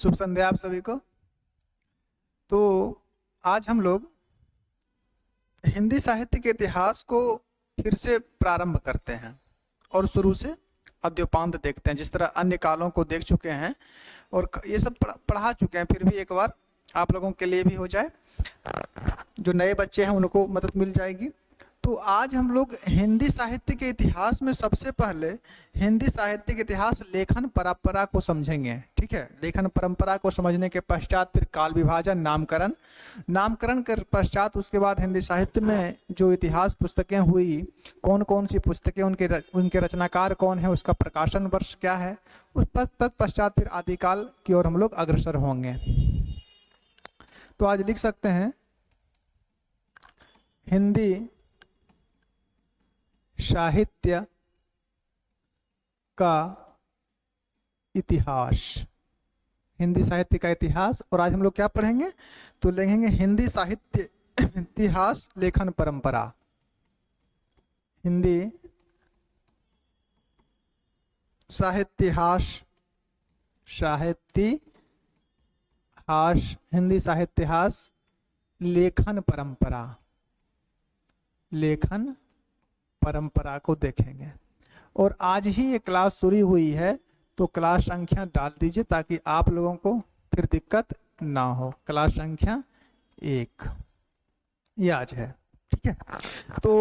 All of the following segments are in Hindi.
शुभ संध्या आप सभी को। तो आज हम लोग हिंदी साहित्य के इतिहास को फिर से प्रारंभ करते हैं और शुरू से अद्योपांत देखते हैं। जिस तरह अन्य कालों को देख चुके हैं और ये सब पढ़ा चुके हैं, फिर भी एक बार आप लोगों के लिए भी हो जाए, जो नए बच्चे हैं उनको मदद मिल जाएगी। तो आज हम लोग हिंदी साहित्य के इतिहास में सबसे पहले हिंदी साहित्य के इतिहास लेखन परंपरा को समझेंगे। ठीक है, लेखन परंपरा को समझने के पश्चात फिर काल विभाजन, नामकरण के पश्चात उसके बाद हिंदी साहित्य में जो इतिहास पुस्तकें हुई, कौन कौन सी पुस्तकें, उनके रचनाकार कौन है, उसका प्रकाशन वर्ष क्या है, उस तत्पश्चात फिर आदिकाल की ओर हम लोग अग्रसर होंगे। तो आज लिख सकते हैं हिंदी साहित्य का इतिहास, हिंदी साहित्य का इतिहास। और आज हम लोग क्या पढ़ेंगे, तो लिखेंगे हिंदी साहित्य इतिहास लेखन परंपरा। हिंदी साहित्य हिंदी साहित्यास लेखन परंपरा को देखेंगे। और आज ही ये क्लास शुरू हुई है, तो क्लास संख्या डाल दीजिए ताकि आप लोगों को फिर दिक्कत ना हो। क्लास संख्या 1 ये आज है। ठीक है, तो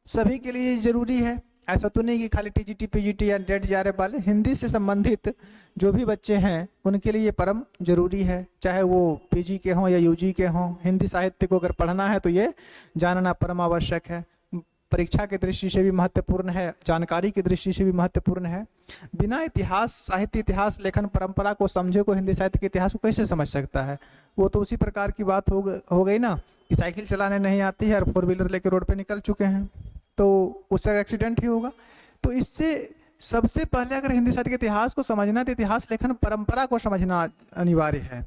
सभी के लिए जरूरी है, ऐसा तो नहीं कि खाली टीजीटी पीजीटी या डेट जारे वाले। हिंदी से संबंधित जो भी बच्चे हैं उनके लिए ये परम जरूरी है, चाहे वो पीजी के हों या यूजी के हों। हिंदी साहित्य को अगर पढ़ना है तो ये जानना परम आवश्यक है। परीक्षा की दृष्टि से भी महत्वपूर्ण है, जानकारी की दृष्टि से भी महत्वपूर्ण है। बिना इतिहास, साहित्य इतिहास लेखन परंपरा को समझे को हिंदी साहित्य के इतिहास को कैसे समझ सकता है। वो तो उसी प्रकार की बात हो गई ना कि साइकिल चलाने नहीं आती है और 4 व्हीलर लेकर रोड पे निकल चुके हैं, तो उससे एक्सीडेंट ही होगा। तो इससे सबसे पहले अगर हिंदी साहित्य के इतिहास को समझना तो इतिहास लेखन परंपरा को समझना अनिवार्य है।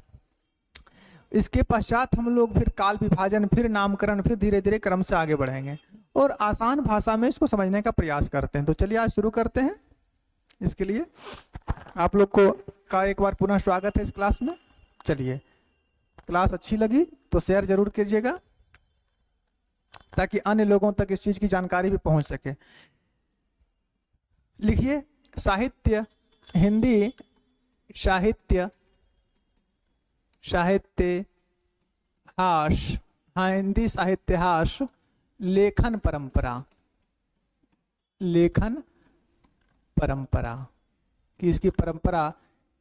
इसके पश्चात हम लोग फिर काल विभाजन, फिर नामकरण, फिर धीरे धीरे क्रम से आगे बढ़ेंगे और आसान भाषा में इसको समझने का प्रयास करते हैं। तो चलिए आज शुरू करते हैं। इसके लिए आप लोग का एक बार पुनः स्वागत है इस क्लास में। चलिए, क्लास अच्छी लगी तो शेयर जरूर कीजिएगा ताकि अन्य लोगों तक इस चीज की जानकारी भी पहुंच सके। लिखिए साहित्य, हिंदी साहित्य हिंदी साहित्यास लेखन परंपरा कि इसकी परंपरा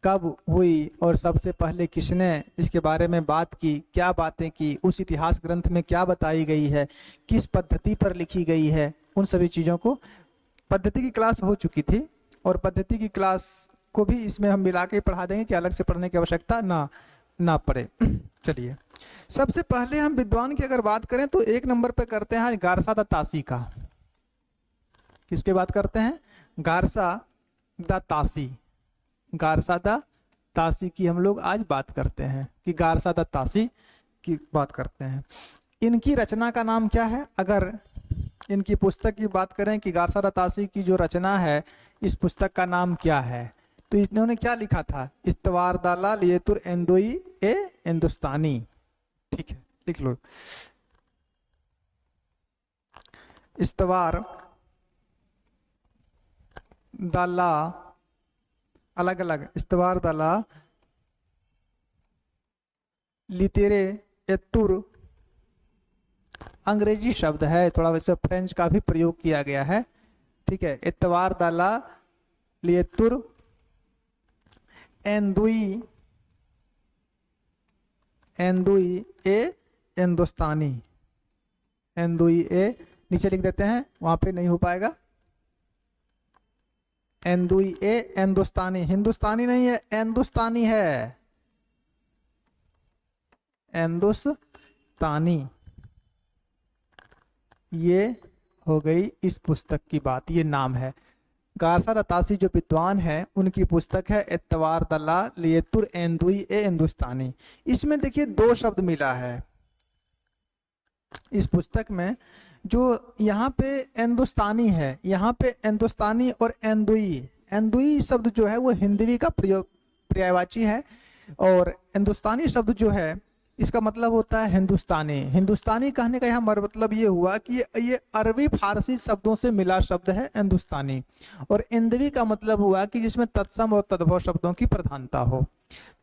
कब हुई और सबसे पहले किसने इसके बारे में बात की, क्या बातें की, उस इतिहास ग्रंथ में क्या बताई गई है, किस पद्धति पर लिखी गई है, उन सभी चीज़ों को। पद्धति की क्लास हो चुकी थी और पद्धति की क्लास को भी इसमें हम मिला के पढ़ा देंगे कि अलग से पढ़ने की आवश्यकता ना पड़े। चलिए, सबसे पहले हम विद्वान की अगर बात करें तो 1 नंबर पे करते हैं गारसा द तासी का। किसके बात करते हैं? गारसा द तासी की हम लोग आज बात करते हैं कि गारसा द तासी की बात करते हैं। इनकी रचना का नाम क्या है? अगर इनकी पुस्तक की बात करें कि गारसा द तासी की जो रचना है, इस पुस्तक का नाम क्या है, तो इन्होंने क्या लिखा था? इस्तवार दाला लियतुर एंदोई ए हिंदुस्तानी। ठीक है, लिख लो। इस्तवार दाला, अलग अलग, इस्तवार दाला लितेरे एतुर अंग्रेजी शब्द है, थोड़ा वैसे फ्रेंच का भी प्रयोग किया गया है। ठीक है, इतवार दाला लियतुर एंदुई ए हिंदुस्तानी। एंदुई ए नीचे लिख देते हैं, वहां पे नहीं हो पाएगा। एंदुई ए हिंदुस्तानी, हिंदुस्तानी नहीं है, हिंदुस्तानी है, हिंदुस्तानी। ये हो गई इस पुस्तक की बात, ये नाम है। गारसा द तासी जो विद्वान है उनकी पुस्तक है इतवार दल्ला लियतुर एंदुई ए हिंदुस्तानी। इसमें देखिए 2 शब्द मिला है इस पुस्तक में, जो यहाँ पे हिंदुस्तानी है, यहाँ पे हिंदुस्तानी और एंदुई, एंदुई शब्द जो है वो हिंदवी का पर्यायवाची है, और हिंदुस्तानी शब्द जो है इसका मतलब होता है हिंदुस्तानी। हिंदुस्तानी कहने का यहाँ मतलब ये हुआ कि ये अरबी फारसी शब्दों से मिला शब्द है हिंदुस्तानी, और इंदवी का मतलब हुआ कि जिसमें तत्सम और तद्भव शब्दों की प्रधानता हो।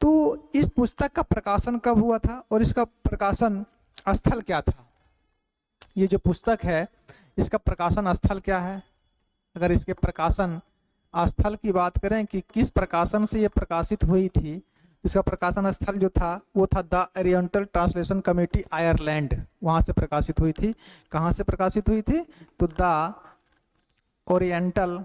तो इस पुस्तक का प्रकाशन कब हुआ था और इसका प्रकाशन स्थल क्या था? ये जो पुस्तक है इसका प्रकाशन स्थल क्या है? अगर इसके प्रकाशन स्थल की बात करें कि किस प्रकाशन से ये प्रकाशित हुई थी, इसका प्रकाशन स्थल जो था वो था the oriental translation committee Ireland, वहां से प्रकाशित हुई थी। कहां से प्रकाशित हुई थी? तो the oriental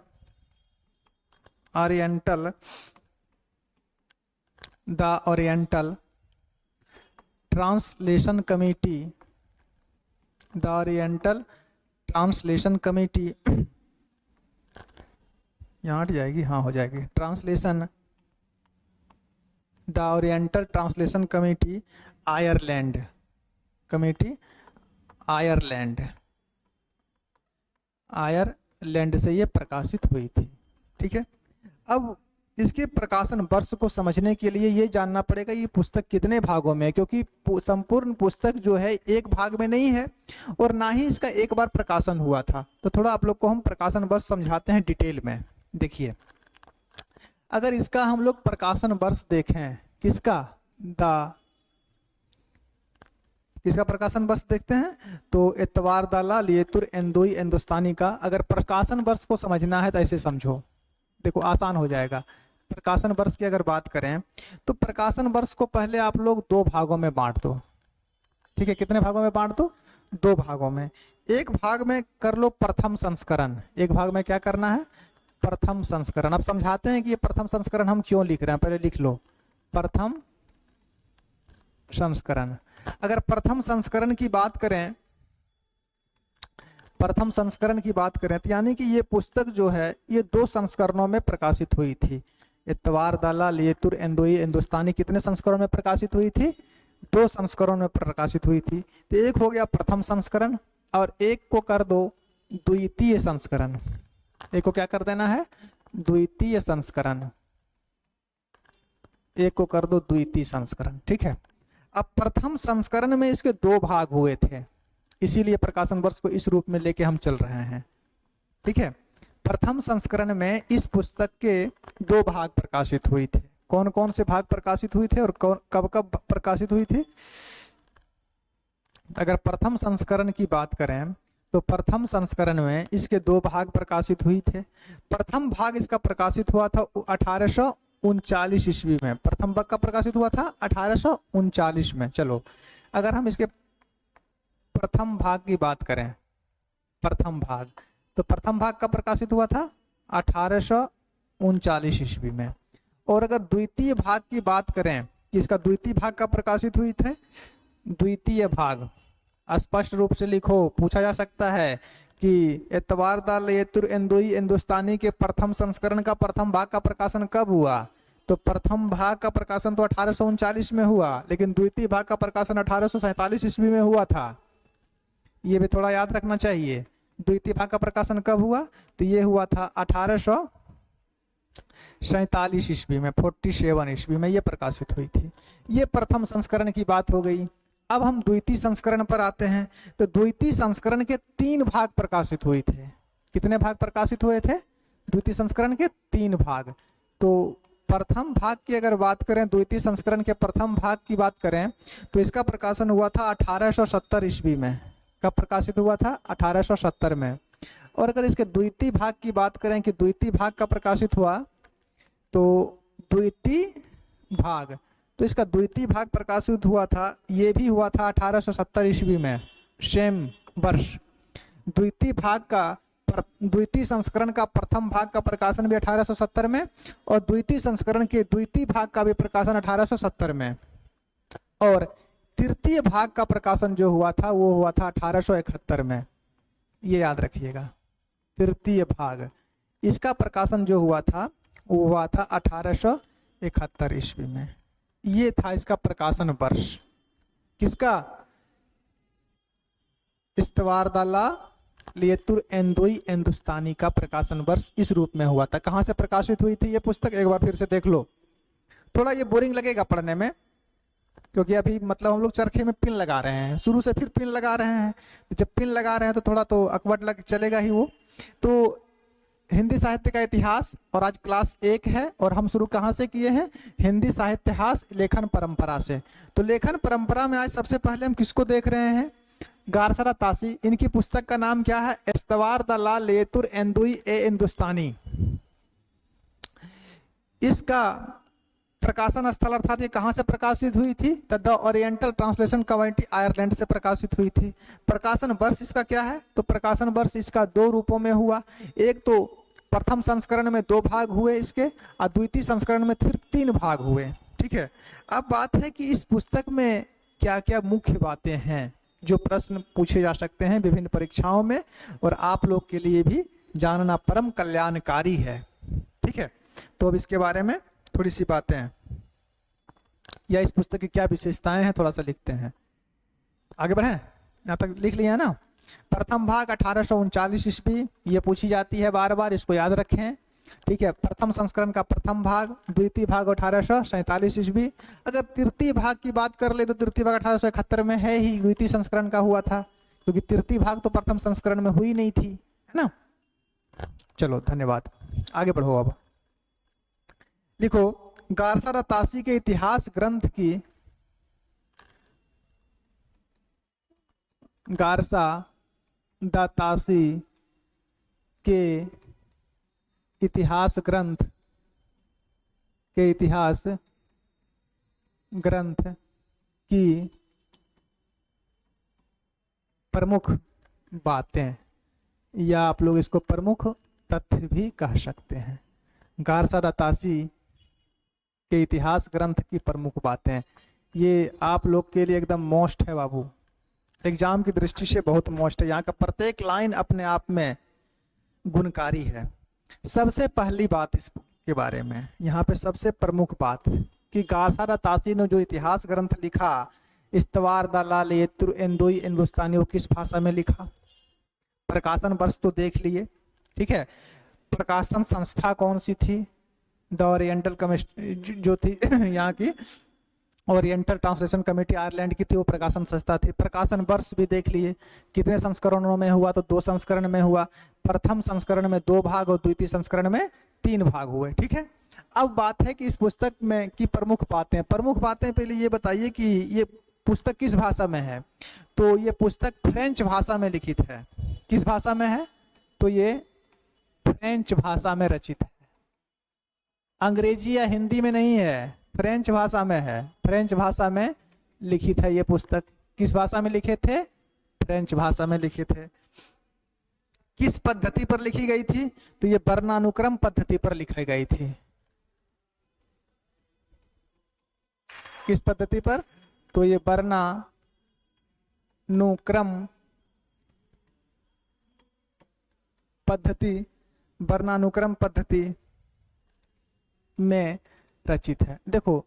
translation committee, the oriental translation committee, यहाँ हट जाएगी, हाँ हो जाएगी, translation, the oriental translation committee Ireland, Ireland से ये प्रकाशित हुई थी। ठीक है, अब इसके प्रकाशन वर्ष को समझने के लिए ये जानना पड़ेगा ये पुस्तक कितने भागों में है, क्योंकि संपूर्ण पुस्तक जो है एक भाग में नहीं है और ना ही इसका एक बार प्रकाशन हुआ था। तो थोड़ा आप लोग को हम प्रकाशन वर्ष समझाते हैं डिटेल में। देखिए, अगर इसका हम लोग प्रकाशन वर्ष देखें, किसका प्रकाशन वर्ष देखते हैं तो एतवार दाला लिएतुर एंदोई हिंदुस्तानी का अगर प्रकाशन वर्ष को समझना है तो ऐसे समझो, देखो आसान हो जाएगा। प्रकाशन वर्ष की अगर बात करें तो प्रकाशन वर्ष को पहले आप लोग दो भागों में बांट दो। ठीक है, कितने भागों में बांट दो? दो भागों में। एक भाग में कर लो प्रथम संस्करण, एक भाग में क्या करना है? प्रथम संस्करण। अब समझाते हैं कि ये प्रथम संस्करण हम क्यों लिख रहे हैं, पहले लिख लो प्रथम संस्करण। अगर प्रथम संस्करण की बात करें, प्रथम संस्करण की बात करें तो यानी कि ये पुस्तक जो है ये दो संस्करणों में प्रकाशित हुई थी। एतवार दाला लिएतुर एंदोई हिंदुस्तानी कितने संस्करणों में प्रकाशित हुई थी? दो संस्करणों में प्रकाशित हुई थी। तो एक हो गया प्रथम संस्करण और एक को कर दो द्वितीय संस्करण। एक को क्या कर देना है? द्वितीय संस्करण। एक को कर दो द्वितीय संस्करण। ठीक है, अब प्रथम संस्करण में इसके दो भाग हुए थे, इसीलिए प्रकाशन वर्ष को इस रूप में लेके हम चल रहे हैं। ठीक है, प्रथम संस्करण में इस पुस्तक के दो भाग प्रकाशित हुए थे। कौन कौन से भाग प्रकाशित हुए थे और कब कब प्रकाशित हुई थी? अगर प्रथम संस्करण की बात करें तो प्रथम संस्करण में इसके दो भाग प्रकाशित हुए थे। प्रथम भाग इसका प्रकाशित हुआ था 1839 ईस्वी में। प्रथम भाग का प्रकाशित हुआ था 1839 में। चलो, अगर हम इसके प्रथम भाग की बात करें, प्रथम भाग, तो प्रथम भाग का प्रकाशित हुआ था 1839 ईस्वी में। और अगर द्वितीय भाग की बात करें कि इसका द्वितीय भाग का प्रकाशित हुई थे, द्वितीय भाग स्पष्ट रूप से लिखो, पूछा जा सकता है कि एतवार दाल येतुर एंदोई हिंदुस्तानी के प्रथम संस्करण का प्रथम भाग का प्रकाशन कब हुआ? तो प्रथम भाग का प्रकाशन तो 1839 में हुआ, लेकिन द्वितीय भाग का प्रकाशन 1847 ईस्वी में हुआ था। ये भी थोड़ा याद रखना चाहिए। द्वितीय भाग का प्रकाशन कब हुआ? तो ये हुआ था 1847 ईस्वी में, 47 ईस्वी में ये प्रकाशित हुई थी। ये प्रथम संस्करण की बात हो गई। अब हम द्वितीय संस्करण पर आते हैं। तो द्वितीय संस्करण के 3 भाग प्रकाशित हुए थे। कितने भाग प्रकाशित हुए थे? द्वितीय संस्करण के 3 भाग। तो प्रथम भाग की अगर बात करें, द्वितीय संस्करण के प्रथम भाग की बात करें तो इसका प्रकाशन हुआ था 1870 ईस्वी में। कब प्रकाशित हुआ था? 1870 में। और अगर इसके द्वितीय भाग की बात करें कि द्वितीय भाग का प्रकाशित हुआ, तो द्वितीय भाग, तो इसका द्वितीय भाग प्रकाशित हुआ था, ये भी हुआ था 1870 ईस्वी में, सेम वर्ष। द्वितीय भाग का, द्वितीय संस्करण का प्रथम भाग का प्रकाशन भी 1870 में और द्वितीय संस्करण के द्वितीय भाग का भी प्रकाशन 1870 में। और तृतीय भाग का प्रकाशन जो हुआ था वो हुआ था 1871 में। ये याद रखिएगा, तृतीय भाग, इसका प्रकाशन जो हुआ था वो हुआ था 1871 ईस्वी में। ये था इसका प्रकाशन वर्ष। किसका? इस्तवार दाला लियतुर एंदोई हिंदुस्तानी का प्रकाशन वर्ष इस रूप में हुआ था। कहाँ से प्रकाशित हुई थी ये पुस्तक, एक बार फिर से देख लो। थोड़ा ये बोरिंग लगेगा पढ़ने में, क्योंकि अभी मतलब हम लोग चरखे में पिन लगा रहे हैं, शुरू से फिर पिन लगा रहे हैं, तो जब पिन लगा रहे हैं तो थोड़ा तो अकबट लग चलेगा ही वो। तो हिंदी साहित्य का इतिहास, और आज क्लास 1 है, और हम शुरू कहाँ से किए हैं, हिंदी साहित्यहास लेखन परंपरा से। तो लेखन परंपरा में आज सबसे पहले हम किसको देख रहे हैं, गारसरा तासी। इनकी पुस्तक का नाम क्या है, इस्तवार द ला लेतुर एंदुई ए हिंदुस्तानी। इसका प्रकाशन स्थल अर्थात ये कहाँ से प्रकाशित हुई थी, the oriental translation committee Ireland से प्रकाशित हुई थी। प्रकाशन वर्ष इसका क्या है, तो प्रकाशन वर्ष इसका 2 रूपों में हुआ। एक तो प्रथम संस्करण में 2 भाग हुए इसके, और द्वितीय संस्करण में फिर 3 भाग हुए। ठीक है, अब बात है कि इस पुस्तक में क्या क्या मुख्य बातें हैं जो प्रश्न पूछे जा सकते हैं विभिन्न परीक्षाओं में, और आप लोग के लिए भी जानना परम कल्याणकारी है। ठीक है, तो अब इसके बारे में थोड़ी सी बातें हैं, या इस पुस्तक की क्या विशेषताएं हैं, थोड़ा सा लिखते हैं। आगे बढ़ें, यहाँ तक लिख लिया है ना। प्रथम भाग 1839 ईस्वी, ये पूछी जाती है बार बार, इसको याद रखें। ठीक है, प्रथम संस्करण का प्रथम भाग, द्वितीय भाग 1847 ईस्वी। अगर तृतीय भाग की बात कर ले तो तृतीय भाग 1871 में है ही, द्वितीय संस्करण का हुआ था, क्योंकि तृतीय भाग तो प्रथम संस्करण में हुई नहीं थी, है ना। चलो धन्यवाद, आगे बढ़ो। अब लिखो, गारसरा तासी के इतिहास ग्रंथ की, गारसा द तासी के इतिहास ग्रंथ के इतिहास ग्रंथ की प्रमुख बातें, या आप लोग इसको प्रमुख तथ्य भी कह सकते हैं। गारसा द तासी के इतिहास ग्रंथ की प्रमुख बातें, ये आप लोग के लिए एकदम मोस्ट है बाबू, एग्जाम की दृष्टि से बहुत मोस्ट है। यहाँ का प्रत्येक लाइन अपने आप में गुणकारी है। सबसे पहली बात इसके बारे में, यहाँ पे सबसे प्रमुख बात कि गारसा तासी ने जो इतिहास ग्रंथ लिखा, इस्तवार द ला लेतुर एंदोई हिंदुस्तानी, वो किस भाषा में लिखा, प्रकाशन वर्ष तो देख लिए। ठीक है, प्रकाशन संस्था कौन सी थी, द ओरिएंटल कमेटी जो थी यहाँ की, ओरिएंटल ट्रांसलेशन कमेटी आयरलैंड की थी, वो प्रकाशन संस्था थी। प्रकाशन वर्ष भी देख लिए, कितने संस्करणों में हुआ, तो 2 संस्करण में हुआ। प्रथम संस्करण में 2 भाग और द्वितीय संस्करण में 3 भाग हुए। ठीक है, अब बात है कि इस पुस्तक में की प्रमुख बातें, पहले ये बताइए कि ये पुस्तक किस भाषा में है। तो ये पुस्तक फ्रेंच भाषा में लिखित है। किस भाषा में है, तो ये फ्रेंच भाषा में रचित है, अंग्रेजी या हिंदी में नहीं है, फ्रेंच भाषा में है। फ्रेंच भाषा में लिखित है ये पुस्तक। किस भाषा में लिखे थे, फ्रेंच भाषा में लिखे थे। किस पद्धति पर लिखी गई थी, तो ये वर्णानुक्रम पद्धति पर लिखी गई थी। किस पद्धति पर, तो ये वर्णानुक्रम पद्धति में रचित है। देखो,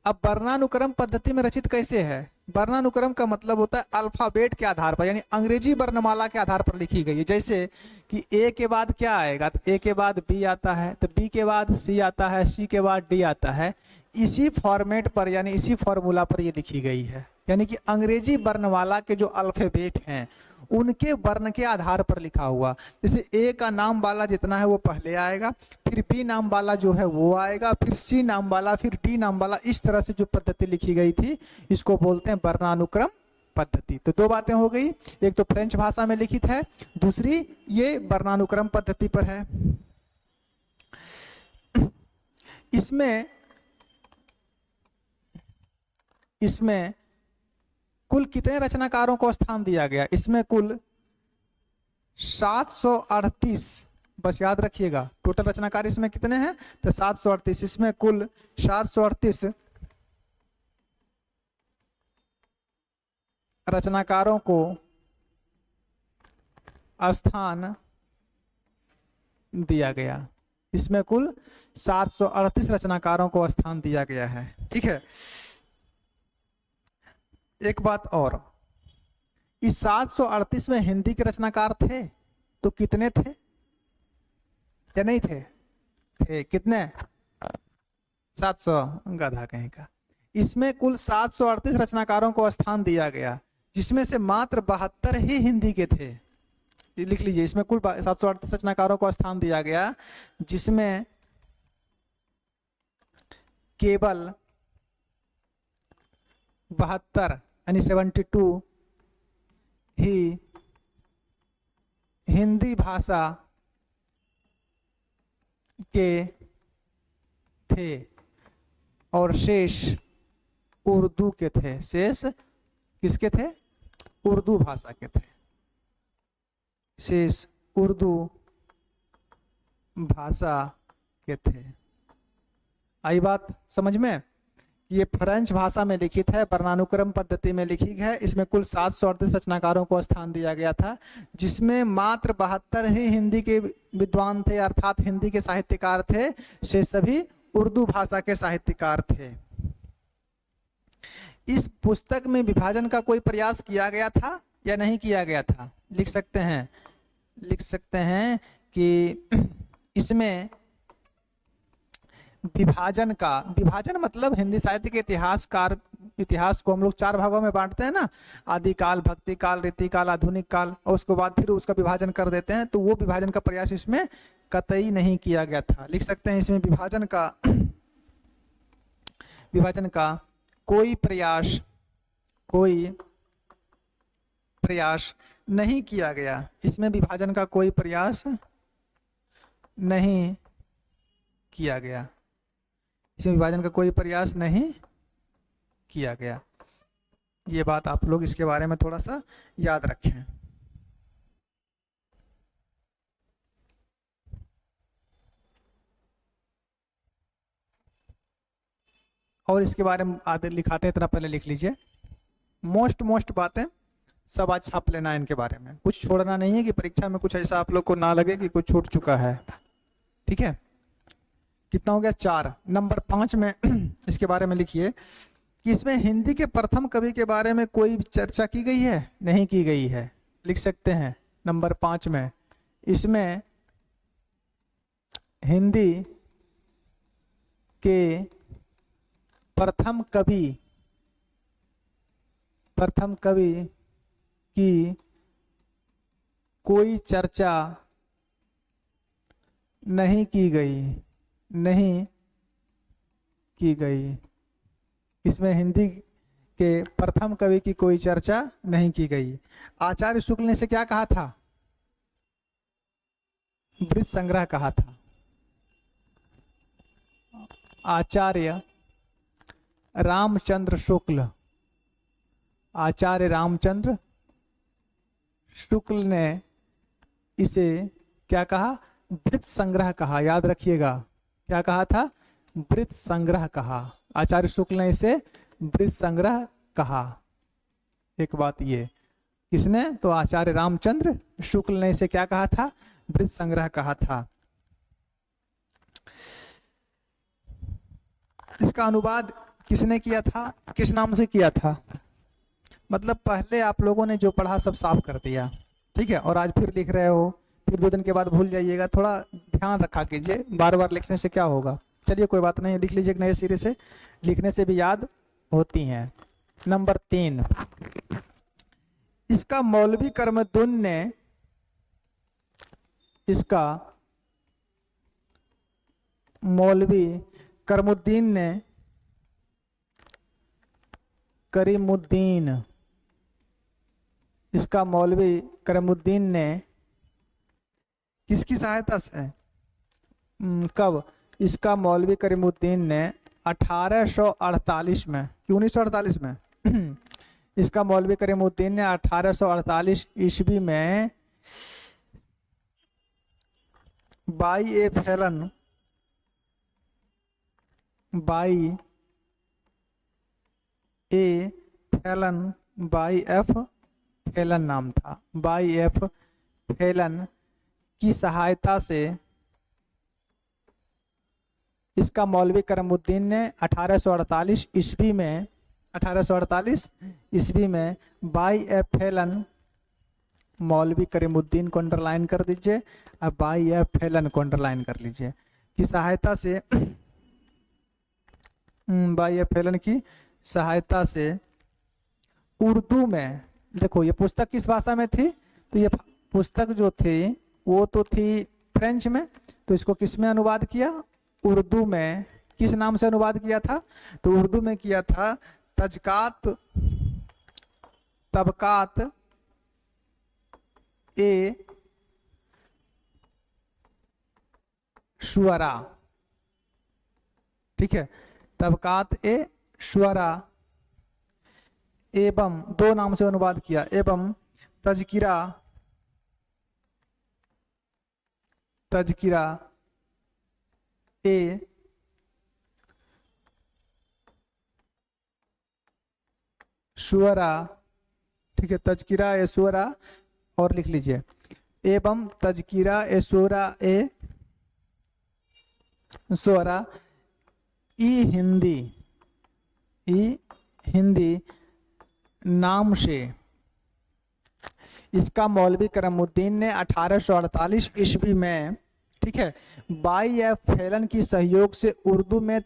अब वर्णानुक्रम पद्धति में रचित कैसे है, वर्णानुक्रम का मतलब होता है अल्फाबेट के आधार पर, यानी अंग्रेजी वर्णमाला के आधार पर लिखी गई है। जैसे कि ए के बाद क्या आएगा, तो ए के बाद बी आता है, तो बी के बाद सी आता है, सी के बाद डी आता है। इसी फॉर्मेट पर, यानी इसी फॉर्मूला पर ये लिखी गई है। यानी कि अंग्रेजी वर्णमाला के जो अल्फाबेट हैं उनके वर्ण के आधार पर लिखा हुआ। जैसे ए का नाम वाला जितना है वो पहले आएगा, फिर बी नाम वाला जो है वो आएगा, फिर सी नाम वाला, फिर डी नाम वाला। इस तरह से जो पद्धति लिखी गई थी इसको बोलते हैं वर्णानुक्रम पद्धति। तो 2 बातें हो गई, एक तो फ्रेंच भाषा में लिखित है, दूसरी ये वर्णानुक्रम पद्धति पर है। इसमें कुल कितने रचनाकारों को स्थान दिया गया, इसमें कुल 738, बस याद रखिएगा टोटल रचनाकार इसमें कितने हैं, तो 738। इसमें कुल 738 रचनाकारों को स्थान दिया गया। इसमें कुल 738 रचनाकारों को स्थान दिया गया है। ठीक है, एक बात और, इस 738 में हिंदी के रचनाकार थे तो कितने थे या नहीं थे? थे कितने? 700, गधा कहीं का। इसमें कुल 738 रचनाकारों को स्थान दिया गया, जिसमें से मात्र 72 ही हिंदी के थे। ये लिख लीजिए, इसमें कुल 738 रचनाकारों को स्थान दिया गया, जिसमें केवल 72 यानी 72 ही हिंदी भाषा के थे और शेष उर्दू के थे। शेष किसके थे? उर्दू भाषा के थे। शेष उर्दू भाषा के थे। आई बात समझ में? ये फ्रेंच भाषा में लिखित है, वर्णानुक्रम पद्धति में लिखी है। इसमें कुल 738 रचनाकारों को स्थान दिया गया था, जिसमें मात्र 72 ही हिंदी के विद्वान थे, अर्थात हिंदी के साहित्यकार थे। से सभी उर्दू भाषा के साहित्यकार थे। इस पुस्तक में विभाजन का कोई प्रयास किया गया था या नहीं किया गया था? लिख सकते हैं कि इसमें विभाजन मतलब हिंदी साहित्य के इतिहास को हम लोग 4 भागों में बांटते हैं ना, आदिकाल, भक्ति काल, रीति काल, आधुनिक काल, और उसके बाद फिर उसका विभाजन कर देते हैं। तो वो विभाजन का प्रयास इसमें कतई नहीं किया गया था। लिख सकते हैं इसमें विभाजन का कोई प्रयास नहीं किया गया। इसमें विभाजन का कोई प्रयास नहीं किया गया। इसमें विभाजन का कोई प्रयास नहीं किया गया। ये बात आप लोग इसके बारे में थोड़ा सा याद रखें। और इसके बारे में आधे लिखाते हैं, इतना पहले लिख लीजिए। मोस्ट बातें सब आज छाप लेना है इनके बारे में, कुछ छोड़ना नहीं है कि परीक्षा में कुछ ऐसा आप लोग को ना लगे कि कुछ छूट चुका है। ठीक है, कितना हो गया? 4। नंबर 5 में इसके बारे में लिखिए कि इसमें हिंदी के प्रथम कवि के बारे में कोई चर्चा की गई है? नहीं की गई है। लिख सकते हैं नंबर 5 में इसमें हिंदी के प्रथम कवि की कोई चर्चा नहीं की गई। इसमें हिंदी के प्रथम कवि की कोई चर्चा नहीं की गई। आचार्य शुक्ल ने इसे क्या कहा था? वृत्त संग्रह कहा था। आचार्य रामचंद्र शुक्ल ने इसे क्या कहा? वृत्त संग्रह कहा। याद रखिएगा, क्या कहा था? वृत्त संग्रह कहा। आचार्य शुक्ल ने इसे वृत्त संग्रह कहा। एक बात ये, किसने? तो आचार्य रामचंद्र शुक्ल ने इसे क्या कहा था? वृत्त संग्रह कहा था। इसका अनुवाद किसने किया था? किस नाम से किया था? मतलब पहले आप लोगों ने जो पढ़ा सब साफ कर दिया, ठीक है, और आज फिर लिख रहे हो, फिर 2 दिन के बाद भूल जाइएगा। थोड़ा ध्यान रखा कीजिए, बार बार लिखने से क्या होगा। चलिए कोई बात नहीं, लिख लीजिए नए सिरे से, लिखने से भी याद होती हैं। नंबर 3, इसका मौलवी करमुद्दीन ने किसकी सहायता से? कब? इसका मौलवी करीमुद्दीन ने 1848 में, कि 1948 में? इसका मौलवी करीमुद्दीन ने 1848 ईस्वी में बाई एफ फैलन नाम था। बाई एफ फैलन की सहायता से इसका मौलवी करमुद्दीन ने 1848 ईस्वी में बाई एफ फैलन मौलवी करीमुद्दीन को अंडरलाइन कर दीजिए और बाई एफ फैलन को अंडरलाइन कर लीजिए की सहायता से बाई एफ फैलन की सहायता से उर्दू में, देखो ये पुस्तक किस भाषा में थी, तो ये पुस्तक जो थी वो तो थी फ्रेंच में, तो इसको किस में अनुवाद किया, उर्दू में। किस नाम से अनुवाद किया था, तो उर्दू में किया था तजकात तबकात ए शुअरा, ठीक है, तबकात ए शुअरा एवं, दो नाम से अनुवाद किया, एवं तजकिरा तजकिरा ए शुअरा, ठीक है, तजकिरा ए शुअरा, और लिख लीजिए एवं तजकिरा ए शुअरा ए शुअरा ई हिंदी नाम से। इसका मौलवी करमुद्दीन ने 1848 ईस्वी में, ठीक है, बाई एफ फैलन की सहयोग से उर्दू में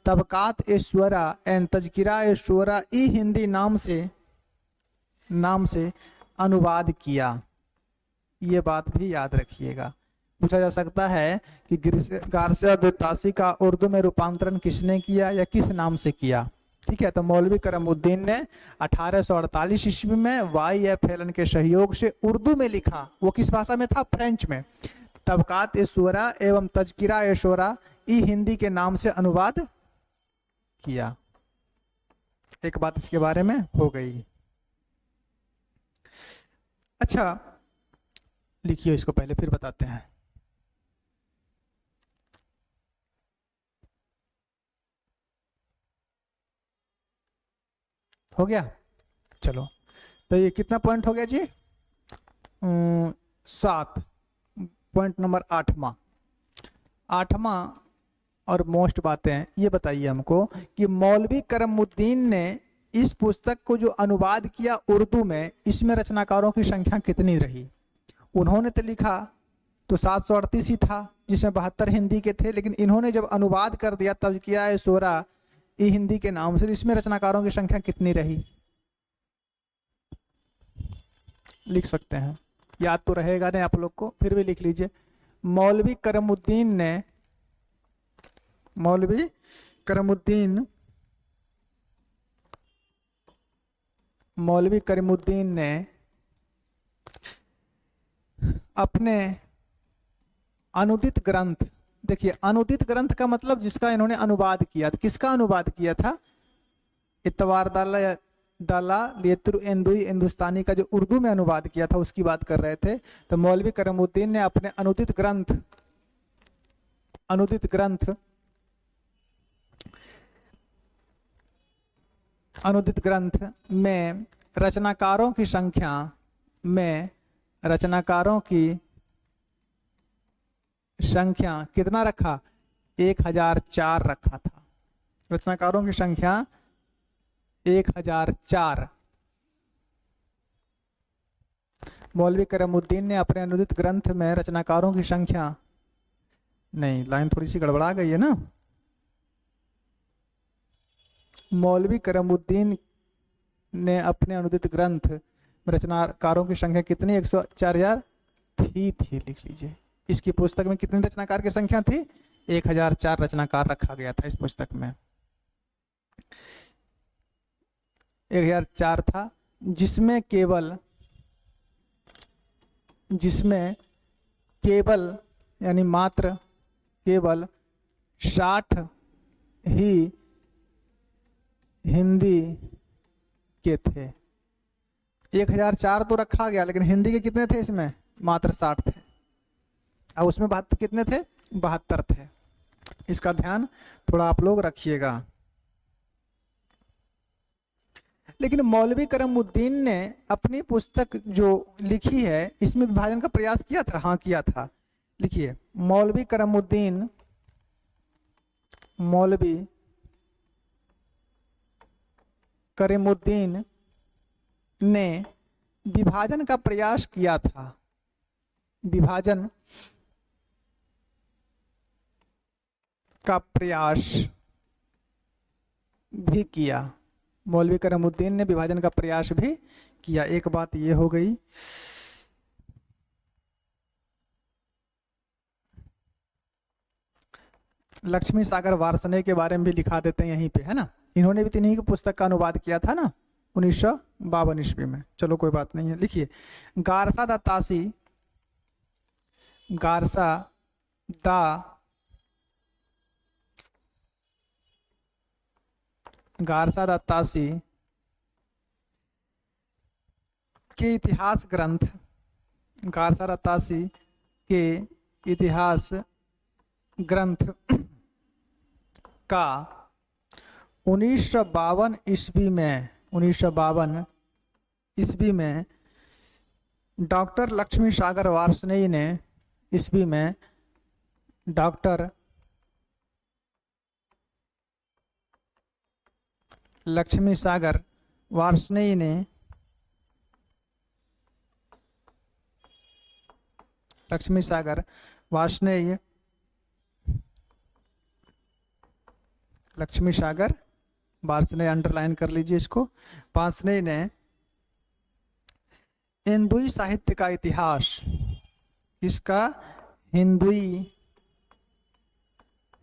तबकात ए शुअरा एंड तजकिरा ए शुअरा ई हिंदी नाम से अनुवाद किया। ये बात भी याद रखिएगा। पूछा जा सकता है कि गार्सिया दे तासी का उर्दू में रूपांतरण किसने किया या किस नाम से किया, ठीक है। तो मौलवी करमुद्दीन ने 1848 ईस्वी में वाई एफ फैलन के सहयोग से उर्दू में लिखा, वो किस भाषा में था, फ्रेंच में, तबकात ए शुअरा एवं तजकिरा ए शुअरा ई हिंदी के नाम से अनुवाद किया। एक बात इसके बारे में हो गई। अच्छा लिखिए इसको पहले, फिर बताते हैं। हो गया, चलो। तो ये कितना पॉइंट हो गया जी, 7। पॉइंट नंबर 8वां और मोस्ट बातें ये बताइए हमको कि मौलवी करमुद्दीन ने इस पुस्तक को जो अनुवाद किया उर्दू में, इसमें रचनाकारों की संख्या कितनी रही। उन्होंने तो लिखा तो 738 ही था, जिसमें 72 हिंदी के थे, लेकिन इन्होंने जब अनुवाद कर दिया तब किया है सोरा ये हिंदी के नाम से, इसमें रचनाकारों की संख्या कितनी रही, लिख सकते हैं। याद तो रहेगा नहीं आप लोग को, फिर भी लिख लीजिए। मौलवी करीमुद्दीन ने अपने अनुदित ग्रंथ, देखिए अनुदित ग्रंथ का मतलब जिसका इन्होंने अनुवाद किया, किसका अनुवाद किया था, इतवार दाला लेतुर एंदुई हिंदुस्तानी का जो उर्दू में अनुवाद किया था उसकी बात कर रहे थे। तो मौलवी करमुद्दीन ने अपने अनुदित ग्रंथ में रचनाकारों की संख्या कितना रखा, 1004 रखा था। रचनाकारों की संख्या 1004। मौलवी करमुद्दीन ने अपने अनुदित ग्रंथ में रचनाकारों की संख्या, नहीं लाइन थोड़ी सी गड़बड़ा गई है ना। मौलवी करमुद्दीन ने अपने अनुदित ग्रंथ में रचनाकारों की संख्या कितनी, 104,000 थी, लिख लीजिए। इसकी पुस्तक में कितने रचनाकार की संख्या थी, 1004 रचनाकार रखा गया था इस पुस्तक में, 1004 था, जिसमें केवल यानी मात्र केवल 60 ही हिंदी के थे। 1004 तो रखा गया, लेकिन हिंदी के कितने थे इसमें, मात्र 60 थे। और उसमें कितने थे, 72 थे। इसका ध्यान थोड़ा आप लोग रखिएगा। लेकिन मौलवी करमुद्दीन ने अपनी पुस्तक जो लिखी है इसमें विभाजन का प्रयास किया था, हाँ किया था। लिखिए, मौलवी करीमुद्दीन ने विभाजन का प्रयास किया था, विभाजन का प्रयास भी किया, मौलवी करमुद्दीन ने विभाजन का प्रयास भी किया। एक बात ये हो गई। लक्ष्मी सागर वार्ष्णेय के बारे में भी लिखा देते हैं यहीं पे, है ना। इन्होंने भी इन्हीं की पुस्तक का अनुवाद किया था ना 1952 ईस्वी में। चलो कोई बात नहीं है, लिखिए। गारसा दा तासी, गारसा दा गारसा दा तासी के इतिहास ग्रंथ, गारसा दा तासी के इतिहास ग्रंथ का 1952 ईस्वी में डॉक्टर लक्ष्मी सागर वार्ष्णेय ने, ईस्वी में डॉक्टर लक्ष्मी सागर वार्ष्णेय ने लक्ष्मी सागर वार्ष्णेय अंडरलाइन कर लीजिए इसको। वार्ष्णेय ने हिंदुई साहित्य का इतिहास, इसका हिंदुई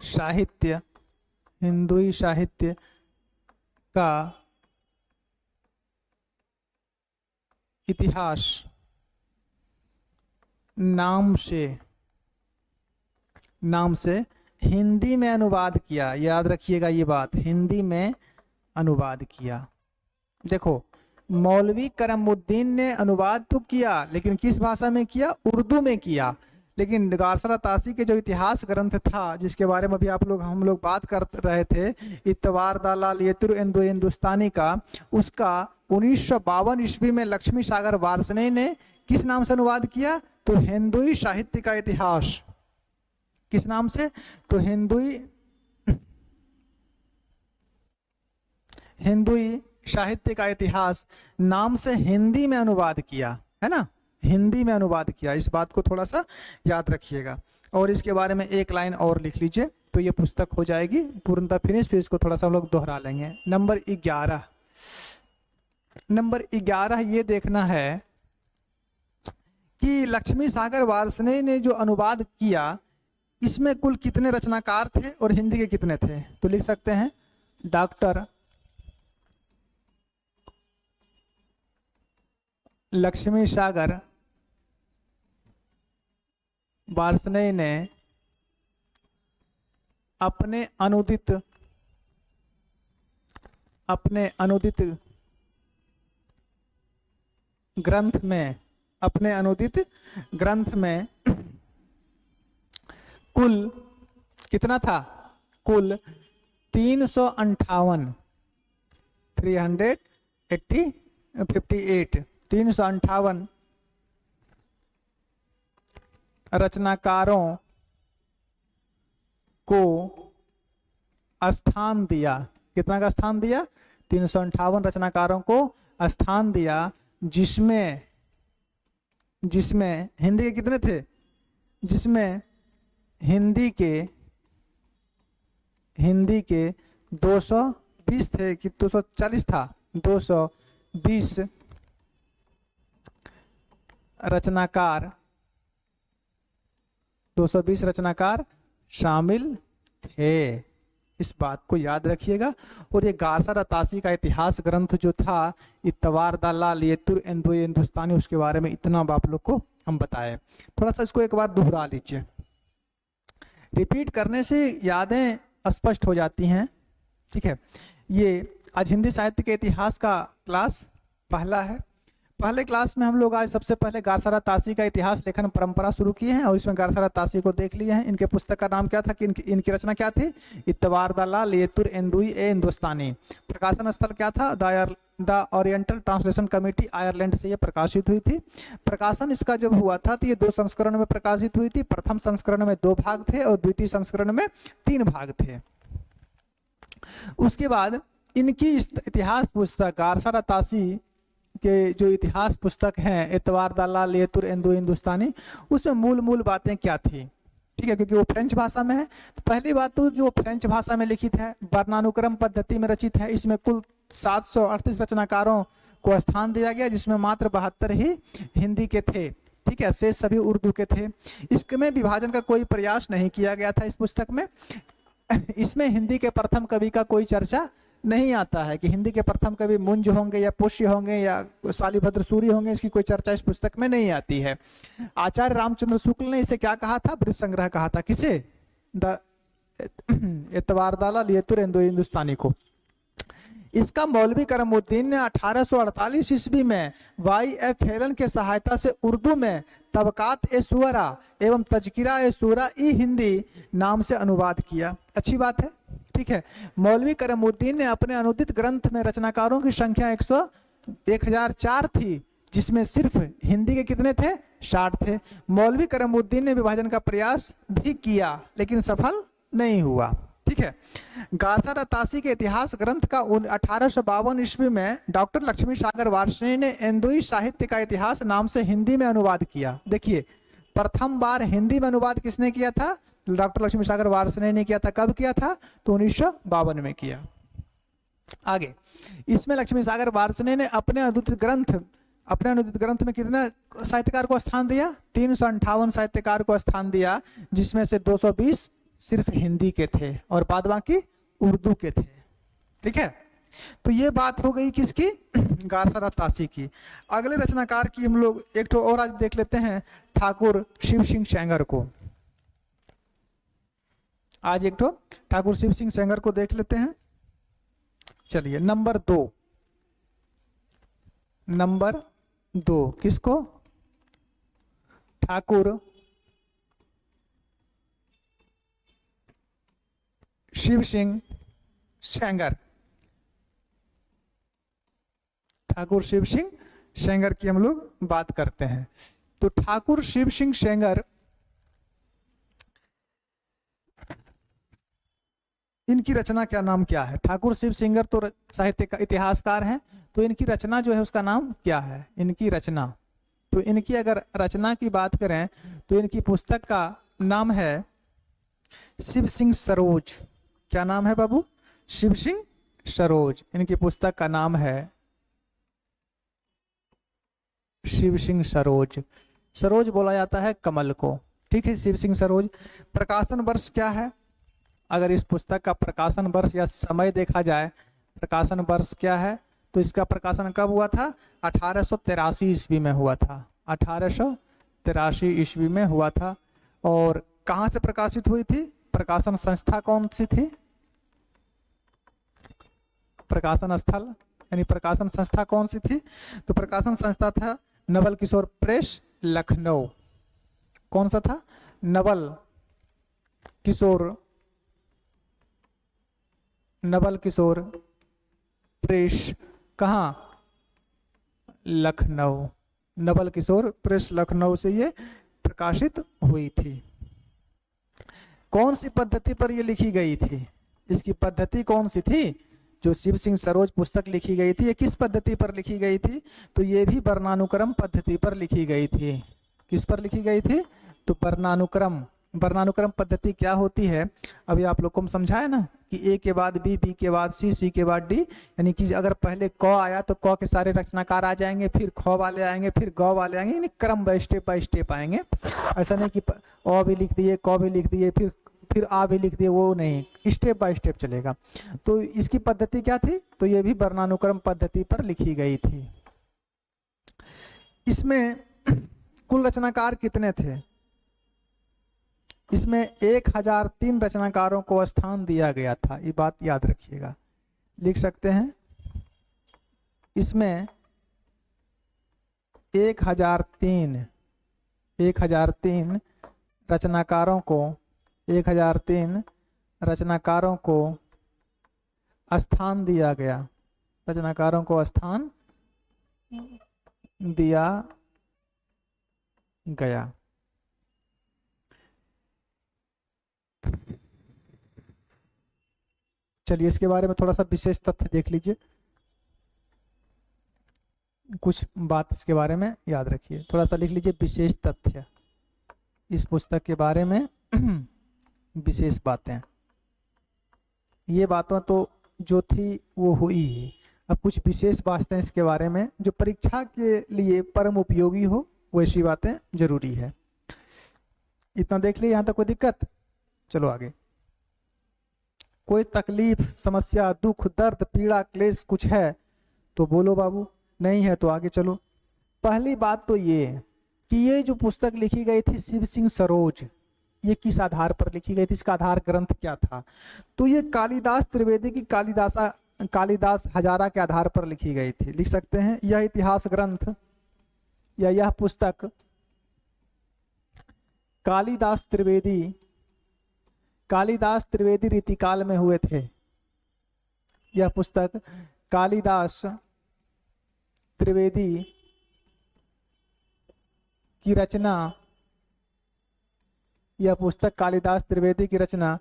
साहित्य का इतिहास नाम से हिंदी में अनुवाद किया। याद रखिएगा ये बात, हिंदी में अनुवाद किया। देखो, मौलवी करमुद्दीन ने अनुवाद तो किया, लेकिन किस भाषा में किया? उर्दू में किया। लेकिन गारसा तासी के जो इतिहास ग्रंथ था, जिसके बारे में अभी हम लोग बात कर रहे थे, इतवार दालाल येतुर हिंदुस्तानी का, उसका 1952 ईस्वी में लक्ष्मी सागर वार्ष्णेय ने किस नाम से अनुवाद किया? तो हिंदुई साहित्य का इतिहास। किस नाम से? तो हिंदुई साहित्य का इतिहास नाम से हिंदी में अनुवाद किया, है ना, हिंदी में अनुवाद किया। इस बात को थोड़ा सा याद रखिएगा। और इसके बारे में एक लाइन और लिख लीजिए तो ये पुस्तक हो जाएगी पूर्णतः फिनिश। फिर इसको थोड़ा सा हम लोग दोहरा लेंगे। नंबर 11 ये देखना है कि लक्ष्मी सागर वार्ष्णेय ने जो अनुवाद किया, इसमें कुल कितने रचनाकार थे और हिंदी के कितने थे? तो लिख सकते हैं, डॉक्टर लक्ष्मी सागर वार्ष्णेय ने अपने अनुदित ग्रंथ में कुल कितना था? कुल 358 रचनाकारों को स्थान दिया। कितना का स्थान दिया? 358 रचनाकारों को स्थान दिया, जिसमें हिंदी के कितने थे? जिसमें हिंदी के 220 थे कि 240 था? 220 रचनाकार शामिल थे। इस बात को याद रखिएगा। और ये गारसा तासी का इतिहास ग्रंथ जो था, इतवार दालाल येतुर हिंदुस्तानी, उसके बारे में इतना आप लोग को हम बताए। थोड़ा सा इसको एक बार दोहरा लीजिए। रिपीट करने से यादें स्पष्ट हो जाती हैं, ठीक है। ये आज हिंदी साहित्य के इतिहास का क्लास पहला है। पहले क्लास में हम लोग आज सबसे पहले गारसा तासी का इतिहास लेखन परंपरा शुरू किए हैं और इसमें गारसा तासी को देख लिए हैं। इनके पुस्तक का नाम क्या था कि इनकी रचना क्या थी? इतवार दालाल येतुर हिंदुस्तानी। प्रकाशन स्थल क्या था? The oriental translation committee, Ireland से ये प्रकाशित हुई थी। प्रकाशन इसका जब हुआ था तो ये 2 संस्करण में प्रकाशित हुई थी। प्रथम संस्करण में 2 भाग थे और द्वितीय संस्करण में 3 भाग थे। उसके बाद इनकी इतिहास पुस्तक गारसा तासी के जो इतिहास पुस्तक हैं एतवार दलाल लेतुर इंदो हिंदुस्तानी, उसमें मूल मूल बातें क्या थी, ठीक है, क्योंकि वो फ्रेंच भाषा में है। तो पहली बात तो कि वो फ्रेंच भाषा में लिखित है, वर्णानुक्रम पद्धति में रचित है। इसमें कुल 738 रचनाकारों को स्थान दिया गया, जिसमें मात्र 72 ही हिंदी के थे, ठीक है, शेष सभी उर्दू के थे। इसमें विभाजन का कोई प्रयास नहीं किया गया था इस पुस्तक में। इसमें हिंदी के प्रथम कवि का कोई चर्चा नहीं आता है कि हिंदी के प्रथम कवि मुंज होंगे या पुष्य होंगे या शालिभद्र सूरी होंगे, इसकी कोई चर्चा इस पुस्तक में नहीं आती है। आचार्य रामचंद्र शुक्ल ने इसे क्या कहा था, बृहत संग्रह कहा था। किसे? द एतवार दलाल लेतुर इंदो हिंदुस्तानी को। इसका मौलवी करमुद्दीन ने 1848 ईस्वी में वाई.एफ. हेलन के सहायता से उर्दू में तबकात ए सुअरा एवं तजकिरा ए सुअरा ई हिंदी नाम से अनुवाद किया। अच्छी बात है, ठीक है। मौलवी करमुद्दीन ने अपने अनुदित ग्रंथ में रचनाकारों की संख्या 1004 थी, जिसमें सिर्फ हिंदी के कितने थे? 60 थे। मौलवी करमुद्दीन ने विभाजन का प्रयास भी किया लेकिन सफल नहीं हुआ, ठीक है। गासा रतासी के इतिहास ग्रंथ का 1852 ईस्वी में डॉक्टर लक्ष्मी सागर वार्ष्णेय ने इंदोई साहित्य का इतिहास नाम से हिंदी में अनुवाद किया। देखिए, प्रथम बार हिंदी में अनुवाद किसने किया था? डॉक्टर लक्ष्मी सागर वार्ष्णेय ने किया था। कब किया था? तो 1952 में किया। आगे, इसमें लक्ष्मी सागर वार्ष्णेय ने अपने अनुदित ग्रंथ में कितने साहित्यकार को स्थान दिया? 358 साहित्यकार को स्थान दिया, जिसमें से 220 सिर्फ हिंदी के थे और बाद बाकी उर्दू के थे, ठीक है। तो ये बात हो गई किसकी? गासा रतासी की। अगले रचनाकार की हम लोग एक तो और आज देख लेते हैं, ठाकुर शिव सिंह सेंगर को। आज एक तो ठाकुर शिव सिंह सेंगर को देख लेते हैं। चलिए, नंबर 2 किसको? ठाकुर शिव सिंह सेंगर। ठाकुर शिव सिंह सेंगर की हम लोग बात करते हैं। तो ठाकुर शिव सिंह सेंगर, इनकी रचना का नाम क्या है? ठाकुर शिव सिंगर तो साहित्य का इतिहासकार हैं, तो इनकी रचना जो है उसका नाम क्या है? इनकी रचना, तो इनकी अगर रचना की बात करें तो इनकी पुस्तक का नाम है शिव सिंह सरोज। क्या नाम है बाबू? शिव सिंह सरोज। इनकी पुस्तक का नाम है शिव सिंह सरोज। सरोज बोला जाता है कमल को, ठीक है, शिव सिंह सरोज। प्रकाशन वर्ष क्या है? अगर इस पुस्तक का प्रकाशन वर्ष या समय देखा जाए, प्रकाशन वर्ष क्या है, तो इसका प्रकाशन कब हुआ था? 1883 ईस्वी में हुआ था। 1883 ईस्वी में हुआ था। और कहाँ से प्रकाशित हुई थी? प्रकाशन संस्था कौन सी थी? प्रकाशन स्थल यानी प्रकाशन संस्था कौन सी थी? तो प्रकाशन संस्था था नवल किशोर प्रेस, लखनऊ। कौन सा था? नवल किशोर प्रेस, कहाँ? लखनऊ। नवल किशोर प्रेस लखनऊ से ये प्रकाशित हुई थी। कौन सी पद्धति पर ये लिखी गई थी? इसकी पद्धति कौन सी थी? जो शिव सिंह सरोज पुस्तक लिखी गई थी, ये किस पद्धति पर लिखी गई थी? तो ये भी वर्णानुक्रम पद्धति पर लिखी गई थी। किस पर लिखी गई थी? तो वर्णानुक्रम पद्धति क्या होती है? अभी आप लोग को समझाया ना कि ए के बाद बी, बी के बाद सी, सी के बाद डी, यानी कि अगर पहले क आया तो क के सारे रचनाकार आ जाएंगे, फिर ख वाले आएंगे, फिर ग वाले आएंगे, यानी क्रम बाय स्टेप आएंगे। ऐसा नहीं कि अ भी लिख दिए, क भी लिख दिए, फिर आ भी लिख दिए, वो नहीं, स्टेप बाय स्टेप चलेगा। तो इसकी पद्धति क्या थी? तो ये भी वर्णानुक्रम पद्धति पर लिखी गई थी। इसमें कुल रचनाकार कितने थे? इसमें 1003 रचनाकारों को स्थान दिया गया था। ये बात याद रखिएगा, लिख सकते हैं। इसमें 1003 रचनाकारों को स्थान दिया गया। रचनाकारों को स्थान दिया गया। चलिए इसके बारे में थोड़ा सा विशेष तथ्य देख लीजिए। कुछ बात इसके बारे में याद रखिए, थोड़ा सा लिख लीजिए विशेष तथ्य इस पुस्तक के बारे में। विशेष बातें, ये बातों तो जो थी वो हुई ही, अब कुछ विशेष बातें इसके बारे में जो परीक्षा के लिए परम उपयोगी हो, वैसी बातें जरूरी है। इतना देख लिए, यहां तक कोई दिक्कत? चलो आगे। कोई तकलीफ, समस्या, दुख, दर्द, पीड़ा, क्लेश कुछ है तो बोलो बाबू, नहीं है तो आगे चलो। पहली बात तो ये कि ये जो पुस्तक लिखी गई थी शिव सिंह सरोज, ये किस आधार पर लिखी गई थी, इसका आधार ग्रंथ क्या था? तो ये कालिदास त्रिवेदी की कालिदास हजारा के आधार पर लिखी गई थी। लिख सकते हैं यह इतिहास ग्रंथ या यह पुस्तक कालिदास त्रिवेदी रीतिकाल में हुए थे। यह पुस्तक कालिदास त्रिवेदी की रचना, यह पुस्तक कालिदास त्रिवेदी की रचना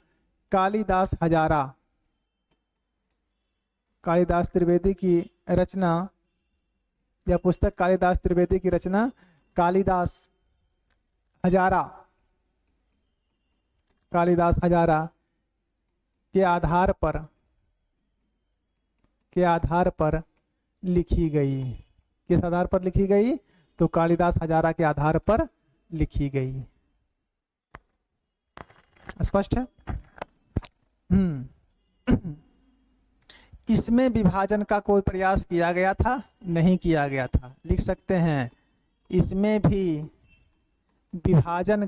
कालिदास त्रिवेदी की रचना, यह पुस्तक कालिदास त्रिवेदी की रचना कालिदास हजारा के आधार पर लिखी गई। किस आधार पर लिखी गई? तो कालिदास हजारा के आधार पर लिखी गई। स्पष्ट है? इसमें विभाजन का कोई प्रयास किया गया था? नहीं किया गया था। लिख सकते हैं इसमें भी विभाजन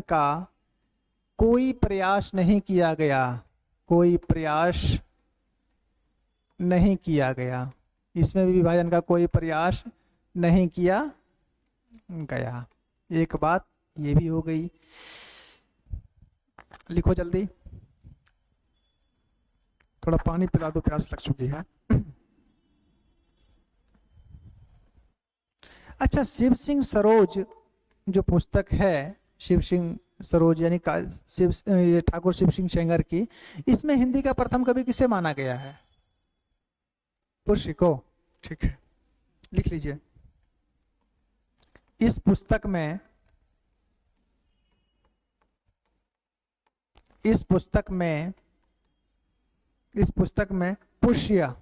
का कोई प्रयास नहीं किया गया। कोई प्रयास नहीं किया गया। इसमें भी विभाजन का कोई प्रयास नहीं किया गया। एक बात ये भी हो गई। लिखो जल्दी, थोड़ा पानी पिला दो, प्यास लग चुकी है। अच्छा, शिव सिंह सरोज जो पुस्तक है, शिव सिंह सरोज यानी ठाकुर शिव सिंह सेंगर की, इसमें हिंदी का प्रथम कवि किसे माना गया है? पुरुष को। ठीक है, लिख लीजिए। इस पुस्तक में पुष्य,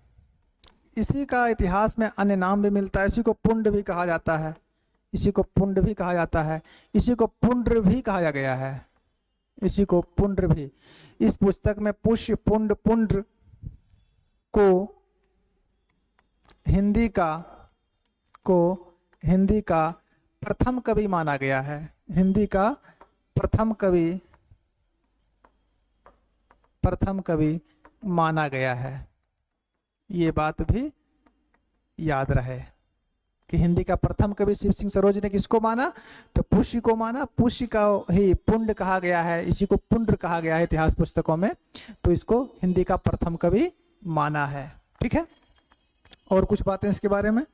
इसी का इतिहास में अन्य नाम भी मिलता है। इसी को पुंड भी कहा जाता है, इसी को पुंड भी कहा जाता है, इसी को पुंड्र भी कहा गया है, इसी को पुंड्र भी। इस पुस्तक में पुष्य, पुंड, पुंड्र को हिंदी का प्रथम कवि माना गया है। हिंदी का प्रथम कवि माना गया है। ये बात भी याद रहे कि हिंदी का प्रथम कवि शिव सिंह सरोज ने किसको माना? तो पुष्य को माना। पुष्य का ही पुंड कहा गया है, इसी को पुंड्र कहा गया है इतिहास पुस्तकों में। तो इसको हिंदी का प्रथम कवि माना है। ठीक है, और कुछ बातें इसके बारे में।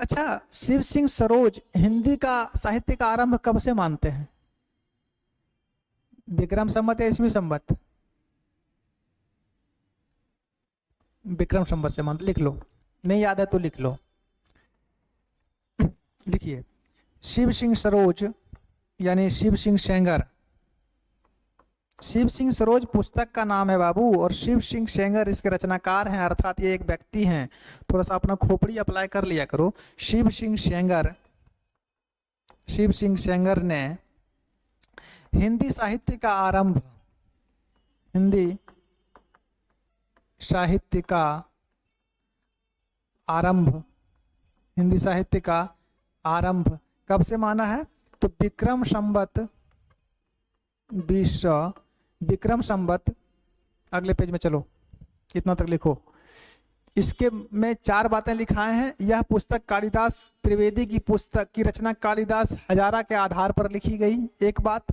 अच्छा, शिव सिंह सरोज हिंदी का साहित्य का आरंभ कब से मानते हैं? विक्रम संवत या ईस्वी संवत? विक्रम संवत से मानते। लिख लो, नहीं याद है तो लिख लो। लिखिए, शिव सिंह सरोज यानी शिव सिंह सेंगर। शिव सिंह सरोज पुस्तक का नाम है बाबू, और शिव सिंह सेंगर इसके रचनाकार हैं, अर्थात ये एक व्यक्ति हैं। थोड़ा सा अपना खोपड़ी अप्लाई कर लिया करो। शिव सिंह सेंगर ने हिंदी साहित्य का आरंभ कब से माना है? तो विक्रम संवत, अगले पेज में चलो, इतना तक लिखो। इसके में 4 बातें लिखाए हैं। यह पुस्तक कालिदास त्रिवेदी की पुस्तक की रचना कालिदास हजारा के आधार पर लिखी गई। एक बात,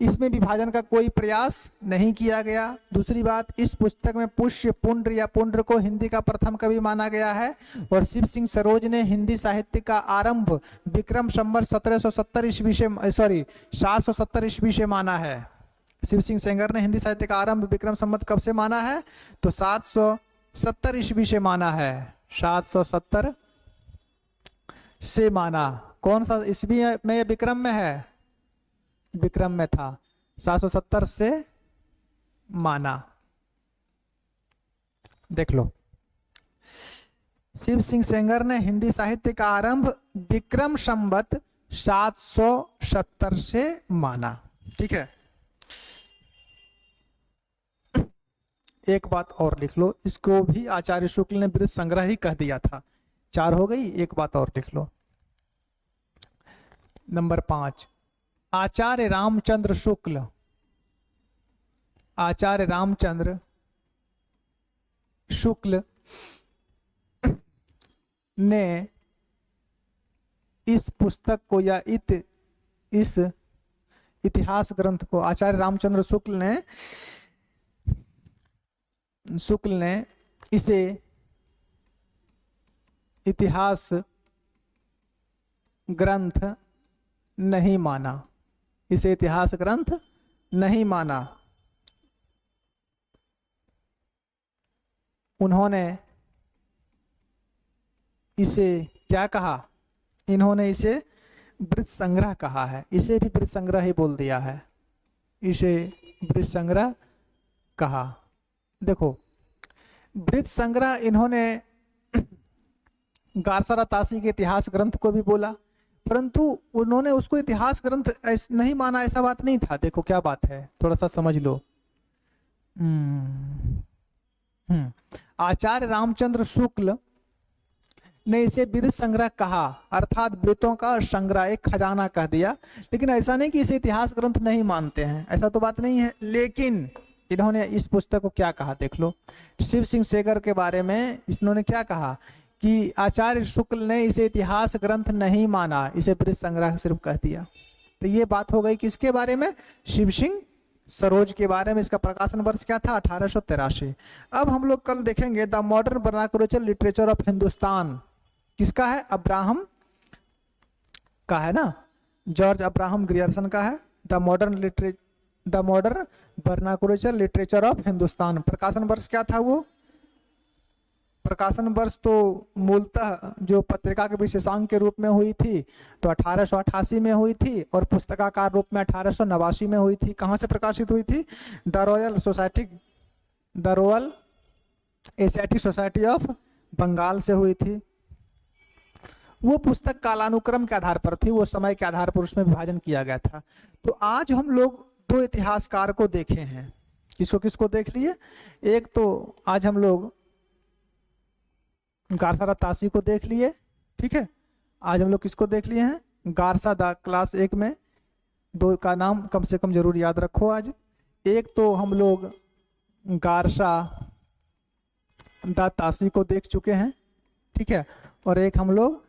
इसमें विभाजन का कोई प्रयास नहीं किया गया। दूसरी बात, इस पुस्तक में पुष्य, पुंड्र या पुंड्र को हिंदी का प्रथम कवि माना गया है। और शिव सिंह सरोज ने हिंदी साहित्य का आरंभ विक्रम संवत 770 ईस्वी से माना है। शिव सिंह सेंगर ने हिंदी साहित्य का आरंभ विक्रम संवत कब से माना है? तो 770 ईस्वी से माना है। 770 से माना। कौन सा ईस्वी में या विक्रम में है? विक्रम में था। 770 से माना। देख लो, शिव सिंह सेंगर ने हिंदी साहित्य का आरंभ विक्रम संवत 770 से माना। ठीक है, एक बात और लिख लो, इसको भी आचार्य शुक्ल ने बृहत संग्रह ही कह दिया था। 4 हो गई, एक बात और लिख लो। नंबर 5, आचार्य रामचंद्र शुक्ल, आचार्य रामचंद्र शुक्ल ने इस पुस्तक को या इस इतिहास ग्रंथ को, आचार्य रामचंद्र शुक्ल ने इसे इतिहास ग्रंथ नहीं माना। इसे इतिहास ग्रंथ नहीं माना। उन्होंने इसे क्या कहा? इन्होंने इसे बृहत संग्रह कहा है। इसे भी बृहत संग्रह ही बोल दिया है। इसे बृहत संग्रह कहा। देखो, बृहत संग्रह इन्होंने गारसारा तासी के इतिहास ग्रंथ को भी बोला, परंतु उन्होंने उसको इतिहास ग्रंथ नहीं माना, ऐसा बात नहीं था। देखो क्या बात है, थोड़ा सा समझ लो। आचार्य रामचंद्र शुक्ल ने इसे बृहत संग्रह कहा, अर्थात बृहतों का संग्रह, एक खजाना कह दिया। लेकिन ऐसा नहीं कि इसे इतिहास ग्रंथ नहीं मानते हैं, ऐसा तो बात नहीं है। लेकिन इन्होंने इस पुस्तक को क्या कहा, देख लो। शिव सिंह सेंगर के बारे में इन्होंने क्या कहा कि आचार्य शुक्ल ने इसे इतिहास ग्रंथ नहीं माना, इसे बृहत संग्रह सिर्फ कह दिया। तो ये बात हो गई किसके बारे में? शिव सिंह सरोज के बारे में। इसका प्रकाशन वर्ष क्या था? 1883। अब हम लोग कल देखेंगे the modern vernacular literature of Hindustan. किसका है? अब्राहम का है ना, जॉर्ज अब्राहम ग्रियर्सन का है। The modern vernacular literature of Hindustan. प्रकाशन वर्ष क्या था? वो प्रकाशन वर्ष तो मूलतः जो पत्रिका के विशेषांक के रूप में हुई थी तो 1888 में हुई थी, और पुस्तकाकार रूप में 1889 में हुई थी। कहाँ से प्रकाशित हुई थी? The Royal Asiatic Society of Bengal से हुई थी। वो पुस्तक कालानुक्रम के आधार पर थी, वो समय के आधार पर उसमें विभाजन किया गया था। तो आज हम लोग 2 इतिहासकार को देखे हैं। किसको देख लिए? एक तो आज हम लोग गारसारा तासी को देख लिए। ठीक है, आज हम लोग किसको देख लिए हैं? गारसा दा। क्लास 1 में 2 का नाम कम से कम जरूर याद रखो आज। एक तो हम लोग गारसा दा तासी को देख चुके हैं। ठीक है, और एक हम लोग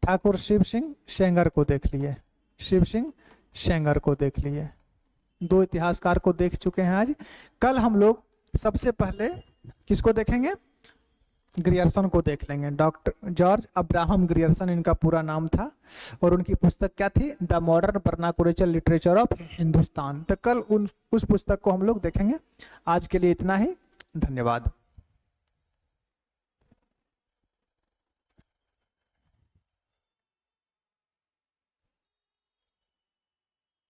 ठाकुर शिव सिंह सेंगर को देख लिए। शिव सिंह सेंगर को देख लिए। 2 इतिहासकार को देख चुके हैं आज। कल हम लोग सबसे पहले किसको देखेंगे? ग्रियर्सन को देख लेंगे। डॉक्टर जॉर्ज अब्राहम ग्रियर्सन इनका पूरा नाम था, और उनकी पुस्तक क्या थी? The modern vernacular literature of Hindustan. तो कल उस पुस्तक को हम लोग देखेंगे। आज के लिए इतना ही, धन्यवाद।